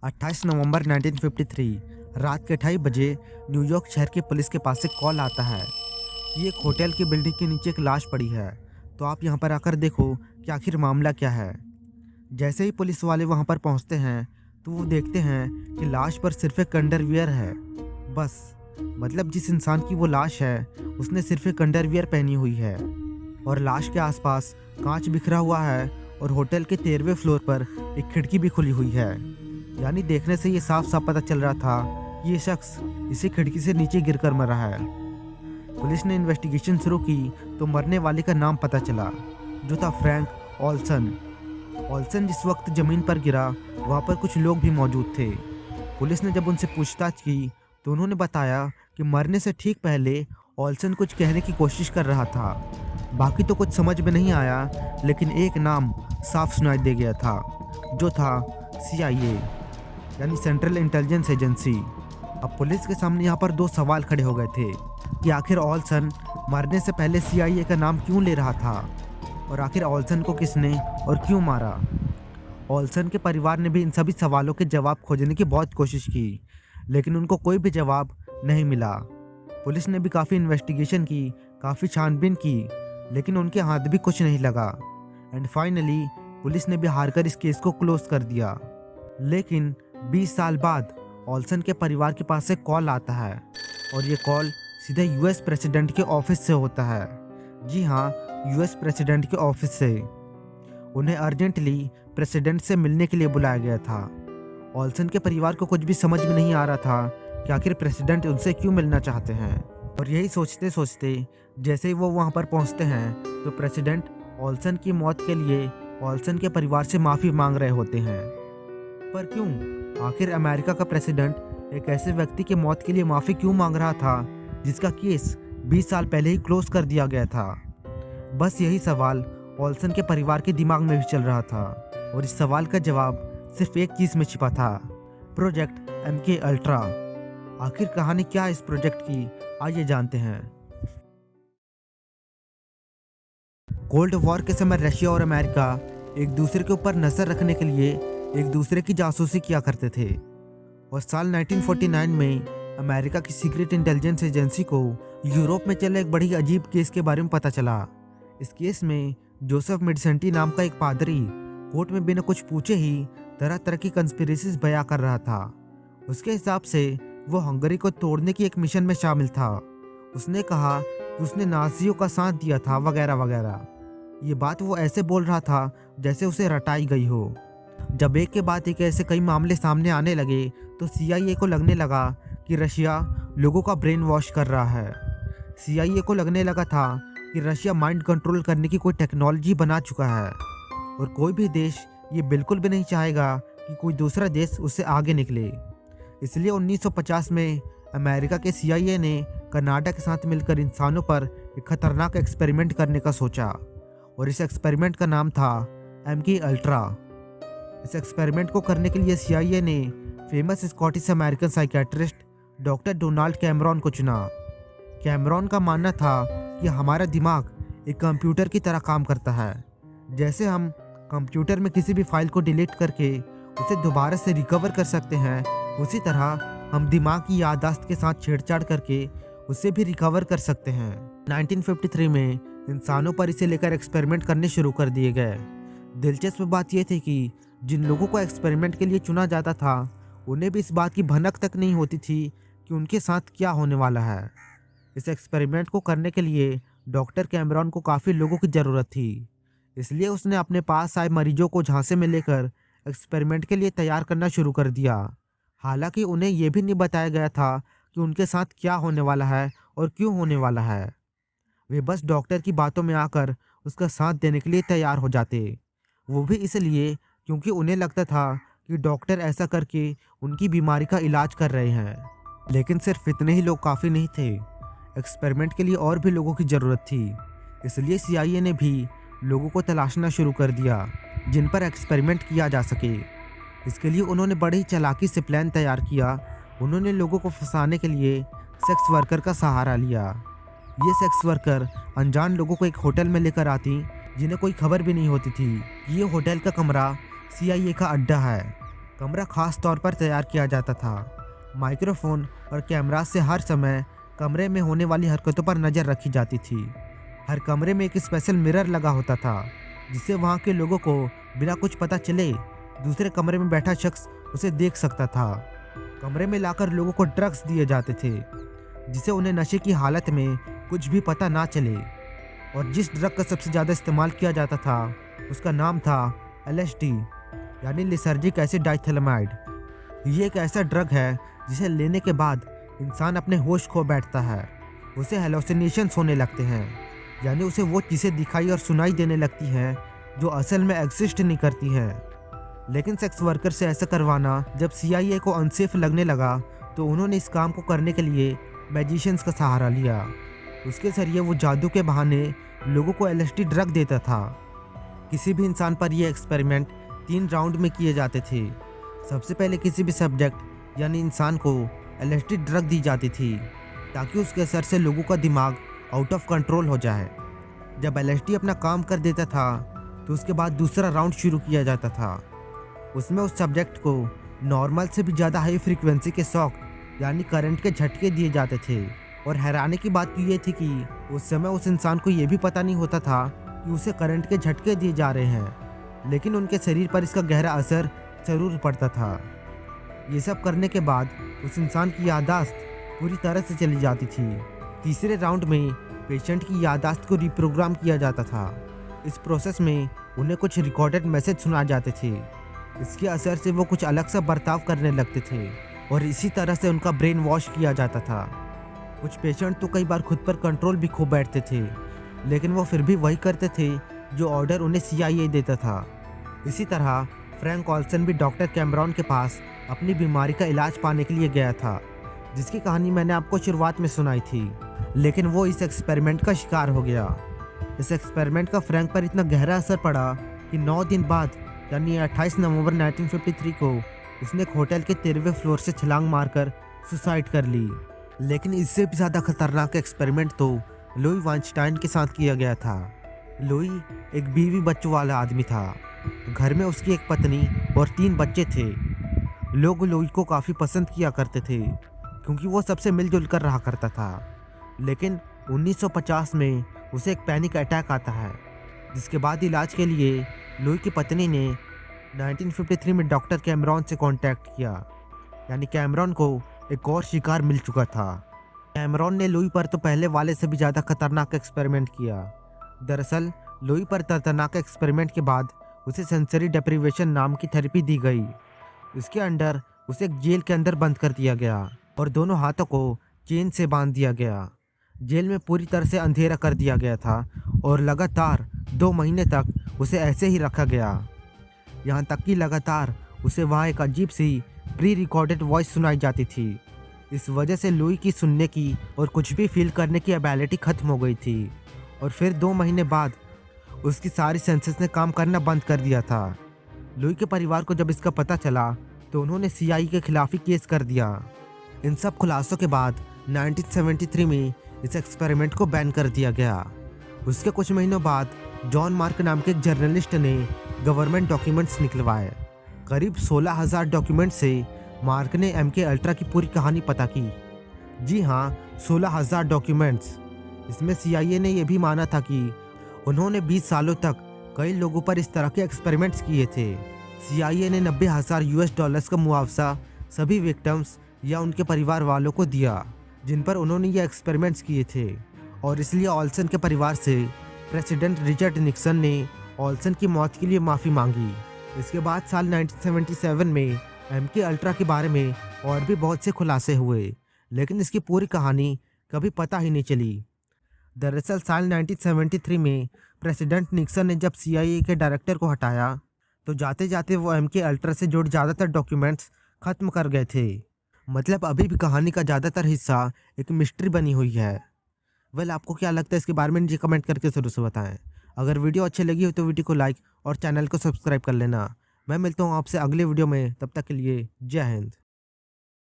28 नवंबर 1953 रात के 2:30 बजे न्यूयॉर्क शहर की पुलिस के पास से कॉल आता है कि एक होटल की बिल्डिंग के नीचे एक लाश पड़ी है। तो आप यहाँ पर आकर देखो कि आखिर मामला क्या है। जैसे ही पुलिस वाले वहाँ पर पहुँचते हैं तो वो देखते हैं कि लाश पर सिर्फ एक अंडरवियर है। बस मतलब जिस इंसान की वो लाश है उसने सिर्फ एक अंडरवियर पहनी हुई है और लाश के आसपास कांच बिखरा हुआ है और होटल के 13वें फ्लोर पर एक खिड़की भी खुली हुई है। यानी देखने से ये साफ साफ पता चल रहा था कि ये शख्स इसी खिड़की से नीचे गिरकर मरा है। पुलिस ने इन्वेस्टिगेशन शुरू की तो मरने वाले का नाम पता चला, जो था फ्रैंक ऑल्सन। ऑल्सन जिस वक्त जमीन पर गिरा वहाँ पर कुछ लोग भी मौजूद थे। पुलिस ने जब उनसे पूछताछ की तो उन्होंने बताया कि मरने से ठीक पहले ऑल्सन कुछ कहने की कोशिश कर रहा था। बाकी तो कुछ समझ में नहीं आया, लेकिन एक नाम साफ सुनाई दे गया था, जो था CIA यानी सेंट्रल इंटेलिजेंस एजेंसी। अब पुलिस के सामने यहाँ पर दो सवाल खड़े हो गए थे कि आखिर ऑल्सन मरने से पहले CIA का नाम क्यों ले रहा था और आखिर ऑल्सन को किसने और क्यों मारा। ऑल्सन के परिवार ने भी इन सभी सवालों के जवाब खोजने की बहुत कोशिश की, लेकिन उनको कोई भी जवाब नहीं मिला। पुलिस ने भी काफ़ी इन्वेस्टिगेशन की, काफ़ी छानबीन की, लेकिन उनके हाथ भी कुछ नहीं लगा। एंड फाइनली पुलिस ने भी हारकर इस केस को क्लोज कर दिया। लेकिन 20 साल बाद ऑल्सन के परिवार के पास से कॉल आता है और ये कॉल सीधे US प्रेसिडेंट के ऑफिस से होता है। जी हाँ, US प्रेसिडेंट के ऑफिस से। उन्हें अर्जेंटली प्रेसिडेंट से मिलने के लिए बुलाया गया था। ऑल्सन के परिवार को कुछ भी समझ में नहीं आ रहा था कि आखिर प्रेसिडेंट उनसे क्यों मिलना चाहते हैं। और यही सोचते सोचते जैसे ही वो वहाँ पर पहुँचते हैं तो प्रेसिडेंट ऑल्सन की मौत के लिए ऑल्सन के परिवार से माफ़ी मांग रहे होते हैं। पर क्यों? आखिर अमेरिका का प्रेसिडेंट एक ऐसे व्यक्ति की मौत के लिए माफ़ी क्यों मांग रहा था जिसका केस 20 साल पहले ही क्लोज कर दिया गया था? बस यही सवाल ऑल्सन के परिवार के दिमाग में भी चल रहा था और इस सवाल का जवाब सिर्फ एक चीज़ में छिपा था, प्रोजेक्ट MK अल्ट्रा। आखिर कहानी क्या है इस प्रोजेक्ट की, आइए जानते हैं। कोल्ड वॉर के समय रशिया और अमेरिका एक दूसरे के ऊपर नजर रखने के लिए एक दूसरे की जासूसी किया करते थे। और साल 1949 में अमेरिका की सीक्रेट इंटेलिजेंस एजेंसी को यूरोप में चले एक बड़ी अजीब केस के बारे में पता चला। इस केस में जोसेफ मिडसेंटी नाम का एक पादरी कोर्ट में बिना कुछ पूछे ही तरह तरह की कंस्पिरेसीज बयां कर रहा था। उसके हिसाब से वो हंगरी को तोड़ने की एक मिशन में शामिल था। उसने कहा कि उसने नाजियों का साथ दिया था वगैरह वगैरह। ये बात वो ऐसे बोल रहा था जैसे उसे रटाई गई हो। जब एक के बाद एक ऐसे कई मामले सामने आने लगे तो CIA को लगने लगा कि रशिया लोगों का ब्रेन वॉश कर रहा है। CIA को लगने लगा था कि रशिया माइंड कंट्रोल करने की कोई टेक्नोलॉजी बना चुका है और कोई भी देश ये बिल्कुल भी नहीं चाहेगा कि कोई दूसरा देश उससे आगे निकले। इसलिए 1950 में अमेरिका के CIA ने कनाडा के साथ मिलकर इंसानों पर एक खतरनाक एक्सपेरिमेंट करने का सोचा और इस एक्सपेरिमेंट का नाम था MK अल्ट्रा। इस एक्सपेरिमेंट को करने के लिए CIA ने famous Scottish American psychiatrist doctor Donald Cameron को चुना। कैमरॉन का मानना था कि हमारा दिमाग एक कंप्यूटर की तरह काम करता है। जैसे हम कंप्यूटर में किसी भी फाइल को डिलीट करके उसे दोबारा से रिकवर कर सकते हैं, उसी तरह हम दिमाग की याददाश्त के साथ छेड़छाड़ करके उसे भी रिकवर कर सकते हैं। 1953 में इंसानों पर इसे लेकर एक्सपेरिमेंट करने शुरू कर दिए गए। दिलचस्प बात यह थी कि जिन लोगों को एक्सपेरिमेंट के लिए चुना जाता था उन्हें भी इस बात की भनक तक नहीं होती थी कि उनके साथ क्या होने वाला है। इस एक्सपेरिमेंट को करने के लिए डॉक्टर कैमरॉन को काफ़ी लोगों की ज़रूरत थी, इसलिए उसने अपने पास आए मरीजों को झांसे में लेकर एक्सपेरिमेंट के लिए तैयार करना शुरू कर दिया। हालांकि उन्हें यह भी नहीं बताया गया था कि उनके साथ क्या होने वाला है और क्यों होने वाला है। वे बस डॉक्टर की बातों में आकर उसका साथ देने के लिए तैयार हो जाते, वो भी इसलिए क्योंकि उन्हें लगता था कि डॉक्टर ऐसा करके उनकी बीमारी का इलाज कर रहे हैं। लेकिन सिर्फ इतने ही लोग काफ़ी नहीं थे, एक्सपेरिमेंट के लिए और भी लोगों की ज़रूरत थी। इसलिए CIA ने भी लोगों को तलाशना शुरू कर दिया जिन पर एक्सपेरिमेंट किया जा सके। इसके लिए उन्होंने बड़ी ही चालाकी से प्लान तैयार किया। उन्होंने लोगों को फंसाने के लिए सेक्स वर्कर का सहारा लिया। ये सेक्स वर्कर अनजान लोगों को एक होटल में लेकर आती जिन्हें कोई खबर भी नहीं होती थी कि ये होटल का कमरा CIA का अड्डा है। कमरा खास तौर पर तैयार किया जाता था। माइक्रोफोन और कैमरा से हर समय कमरे में होने वाली हरकतों पर नज़र रखी जाती थी। हर कमरे में एक स्पेशल मिरर लगा होता था, जिससे वहाँ के लोगों को बिना कुछ पता चले दूसरे कमरे में बैठा शख्स उसे देख सकता था। कमरे में लाकर लोगों को ड्रग्स दिए जाते थे, जिससे उन्हें नशे की हालत में कुछ भी पता ना चले। और जिस ड्रग का सबसे ज़्यादा इस्तेमाल किया जाता था उसका नाम था LSD, यानी लिसर्जिक एसिड डाइथैलेमाइड। ये एक ऐसा ड्रग है जिसे लेने के बाद इंसान अपने होश खो बैठता है। उसे हेलोसिनेशंस होने लगते हैं, यानी उसे वो चीज़ें दिखाई और सुनाई देने लगती हैं जो असल में एग्जिस्ट नहीं करती हैं। लेकिन सेक्स वर्कर से ऐसा करवाना जब CIA को अनसेफ लगने लगा तो उन्होंने इस काम को करने के लिए मैजिशियंस का सहारा लिया। उसके जरिए वो जादू के बहाने लोगों को LSD ड्रग देता था। किसी भी इंसान पर यह एक्सपेरिमेंट 3 राउंड में किए जाते थे। सबसे पहले किसी भी सब्जेक्ट यानी इंसान को LSD ड्रग दी जाती थी ताकि उसके असर से लोगों का दिमाग आउट ऑफ कंट्रोल हो जाए। जब LSD अपना काम कर देता था तो उसके बाद दूसरा राउंड शुरू किया जाता था। उसमें उस सब्जेक्ट को नॉर्मल से भी ज़्यादा हाई फ्रीक्वेंसी के शॉक यानी करंट के झटके दिए जाते थे। और हैरानी की बात तो ये थी कि उस समय उस इंसान को ये भी पता नहीं होता था कि उसे करंट के झटके दिए जा रहे हैं, लेकिन उनके शरीर पर इसका गहरा असर जरूर पड़ता था। ये सब करने के बाद उस इंसान की याददाश्त पूरी तरह से चली जाती थी। तीसरे राउंड में पेशेंट की याददाश्त को रिप्रोग्राम किया जाता था। इस प्रोसेस में उन्हें कुछ रिकॉर्डेड मैसेज सुना जाते थे। इसके असर से वो कुछ अलग सा बर्ताव करने लगते थे और इसी तरह से उनका ब्रेन वॉश किया जाता था। कुछ पेशेंट तो कई बार खुद पर कंट्रोल भी खो बैठते थे, लेकिन वो फिर भी वही करते थे जो ऑर्डर उन्हें CIA देता था। इसी तरह फ्रैंक ऑल्सन भी डॉक्टर कैमरॉन के पास अपनी बीमारी का इलाज पाने के लिए गया था, जिसकी कहानी मैंने आपको शुरुआत में सुनाई थी। लेकिन वो इस एक्सपेरिमेंट का शिकार हो गया। इस एक्सपेरिमेंट का फ्रैंक पर इतना गहरा असर पड़ा कि 9 दिन बाद यानी 28 नवंबर 1953 को उसने एक होटल के 13वें फ्लोर से छलांग मारकर सुसाइड कर ली। लेकिन इससे भी ज़्यादा खतरनाक एक्सपेरिमेंट तो लुई वाइंस्टाइन के साथ किया गया था। लुई एक बीवी बच्चों वाला आदमी था। घर में उसकी एक पत्नी और 3 बच्चे थे। लोग लुई को काफ़ी पसंद किया करते थे क्योंकि वो सबसे मिलजुल कर रहा करता था। लेकिन 1950 में उसे एक पैनिक अटैक आता है, जिसके बाद इलाज के लिए लुई की पत्नी ने 1953 में डॉक्टर कैमरॉन से कांटेक्ट किया। यानी कैमरॉन को एक और शिकार मिल चुका था। कैमरॉन ने लुई पर तो पहले वाले से भी ज़्यादा खतरनाक एक्सपेरिमेंट किया। दरअसल लुई पर खतरनाक एक्सपेरिमेंट के बाद उसे सेंसरी डेप्रिवेशन नाम की थेरेपी दी गई। इसके अंडर उसे एक जेल के अंदर बंद कर दिया गया और दोनों हाथों को चेन से बांध दिया गया। जेल में पूरी तरह से अंधेरा कर दिया गया था और लगातार 2 महीने तक उसे ऐसे ही रखा गया। यहाँ तक कि लगातार उसे वहाँ एक अजीब सी प्री रिकॉर्डेड वॉइस सुनाई जाती थी। इस वजह से लुई की सुनने की और कुछ भी फील करने की एबिलिटी खत्म हो गई थी। और फिर 2 महीने बाद उसकी सारी सेंसेस ने काम करना बंद कर दिया था। लुई के परिवार को जब इसका पता चला तो उन्होंने CIA के खिलाफ ही केस कर दिया। इन सब खुलासों के बाद 1973 में इस एक्सपेरिमेंट को बैन कर दिया गया। उसके कुछ महीनों बाद जॉन मार्क नाम के एक जर्नलिस्ट ने गवर्नमेंट डॉक्यूमेंट्स निकलवाए। करीब 16,000 डॉक्यूमेंट से मार्क ने MK अल्ट्रा की पूरी कहानी पता की। जी हाँ, 16,000 डॉक्यूमेंट्स। इसमें CIA ने यह भी माना था कि उन्होंने 20 सालों तक कई लोगों पर इस तरह के एक्सपेरिमेंट्स किए थे। CIA ने $90,000 का मुआवजा सभी विक्टिम्स या उनके परिवार वालों को दिया जिन पर उन्होंने ये एक्सपेरिमेंट्स किए थे। और इसलिए ऑल्सन के परिवार से प्रेसिडेंट रिचर्ड निक्सन ने ऑल्सन की मौत के लिए माफ़ी मांगी। इसके बाद साल 1977 में MK अल्ट्रा के बारे में और भी बहुत से खुलासे हुए, लेकिन इसकी पूरी कहानी कभी पता ही नहीं चली। दरअसल साल 1973 में प्रेसिडेंट निक्सन ने जब CIA के डायरेक्टर को हटाया तो जाते जाते वो MK अल्ट्रा से जुड़े ज़्यादातर डॉक्यूमेंट्स ख़त्म कर गए थे। मतलब अभी भी कहानी का ज़्यादातर हिस्सा एक मिस्ट्री बनी हुई है। वेल, आपको क्या लगता है इसके बारे में नीचे कमेंट करके ज़रूर से बताएं। अगर वीडियो अच्छी लगी हो तो वीडियो को लाइक और चैनल को सब्सक्राइब कर लेना। मैं मिलता हूँ आपसे अगले वीडियो में, तब तक के लिए जय हिंद।